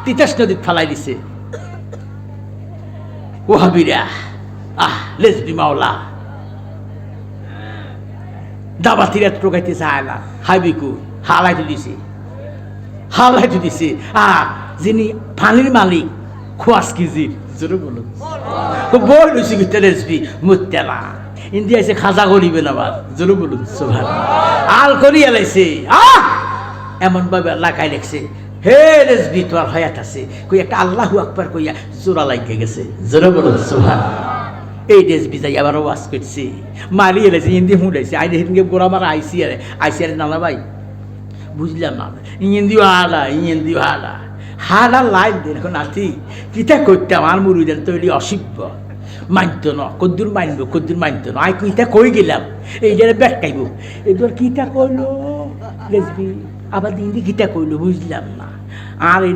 তিতাস নদীত ফালাই দিছে। ওহাবিরা লেজবি মাওলা দাবাতিরা টোকাইতে চায় না, হাইবিকু হালাইতে দিছে। যিনি পানির মালিক খোয়াস কিজির জোরে বলুন বই লুচি ভিতরে রেসবি মুত্তেলা ইন্ডিয়া এসে খাজা করিবেন আবার জোরে বলুন সুবহান আল করি এলাইছে এমন ভাবে লাগাই লেখছে হে রেসবি তোর হায়াত আছে কই একটা আল্লাহু আকবার কইয়া জোড়া লাগে গেছে জোরে বলুন সুবহান। এই রেসবি যাই আবার ওয়াজ করছে মারি এলাইছে হিন্দি হুঁড়াইছে আইনে হিন্দি গোড়া মারা আইসি আরে নানা ভাই বুঝলাম না ইন্দি হালা লাইন দেখো নাতি কিতা করতাম আর মুরুদেন তৈরি অসিব্য মানত ন কদ্দুর মানত না আই কিতা কই গেলাম এইটারে ব্যাটকাইব এবার কিতা কইলো রেসবি আবার দিন কিতা কইলো বুঝলাম না। আর এই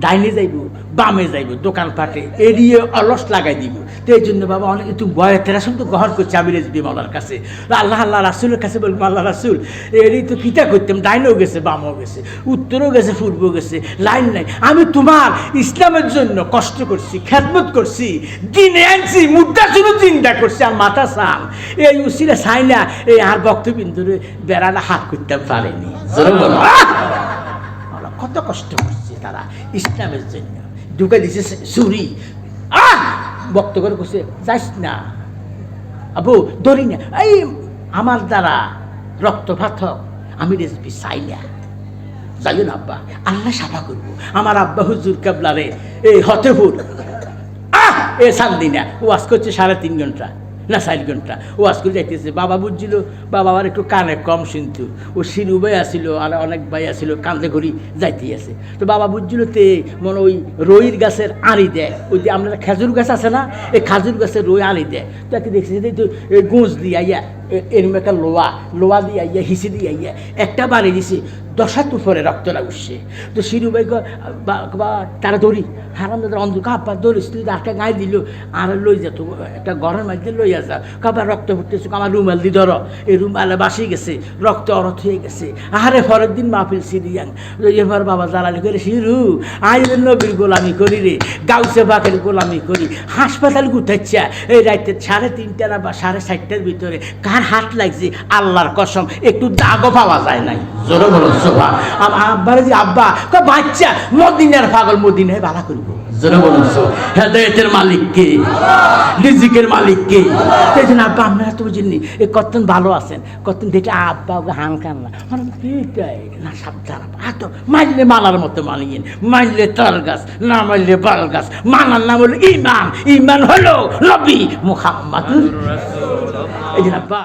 ডাইনে যাইব বামে যাইব দোকান পাটে এড়িয়ে অলস লাগাই দিব। তো এই জন্য বাবা অনেক একটু বয়ের তেরাসন তো গ্রহণ করছে আমি রেসবি মাওলার কাছে আল্লাহ রাসুলের কাছে বলবো আল্লাহ রাসুল এড়ি তো কিতা করতাম ডাইনেও গেছে বামও গেছে উত্তরও গেছে পূর্বও গেছে লাইন নাই। আমি তোমার ইসলামের জন্য কষ্ট করছি খেদমত করছি দিনে আনছি মুদ্রা শুধু চিন্তা করছি আর মাথা সাম এই উসিলে চাই না এই আর বক্তবিন্দুরে বেড়ালে হাত করতে পারেনি। কত কষ্ট করছে তারা ইসলামের জন্য ঢুকে দিছে চুরি বক্ত করে করছে যাইস না আবু ধরি না এই আমার দ্বারা রক্তপাত আমি রেসবি চাই না যাইও না আব্বা আল্লাহ সাফা করবো আমার আব্বা হুজুর কেবলারে এই হতেপুর এ শান্তি না ও আজ করছে 3.5 ঘন্টা না 4 ঘন্টা ও আজ করে যাইতেছে। বাবা বুঝছিল বাবা আবার একটু কানে কম শুনতো ও শিরু ভাই আসিল আর অনেক ভাই আসিল কান্দে ঘড়ি যাইতেই আছে। তো বাবা বুঝছিল তে মনে ওই রইর গাছের আড়ি দেয় ওই যে আপনার খেজুর গাছ আছে না এই খেজুর গাছের রই আড়ি দেয় তো একে দেখছি তো এই গোঁজ দিয়ে আইয়া এরম একটা লোয়া দিয়ে আইয়া হিসি দিয়ে আইয়া একটা বাড়ি দিছে 10 হাত উপরে রক্তটা উঠছে। তো শিরু ভাই বা তারা দৌড়ি হারাম দাদা অন্ধ কাপা দৌড়িস তুই আটটা গায়ে দিল আর লই যেত একটা ঘরের মাঝে লইয়া যা কাপা রক্ত ফুটতেছে আমার রুমাল দি ধরো এই রুমালে বাসি গেছে রক্ত অরথ হয়ে গেছে আহারে পরের দিন মাহফিল সিরিয়ান এবার বাবা জ্বালালি করে শিরু আইলের নবীর গোলামি করি রে গাউসে বাকের গোলামি করি হাসপাতাল গুটাচ্ছা এই রাইতে 3:30 বা 4:30টার ভিতরে কার হাত লাগছে আল্লাহর কসম একটু দাগও পাওয়া যায় নাই জোরে বলো সোভা আব্বার যে আব্বা বাচ্চা মদিনার পাগল মদিনায় বালা করবো জোরে বলুন হেদায়েতের মালিক কে রিজিকের মালিক কে সেই জন্য আব্বা আপনারা তো বুঝেননি এই কতক্ষণ ভালো আছেন কতক্ষণ দেখে আব্বা ওকে হান কান না সাবধান তো মানলে মালার মতো মানিয়েন মানলে তাল গাছ না মানলে বাল গাছ মানার নাম হলো ইমান হলো নবী মুহাম্মদ এই জন্য আব্বা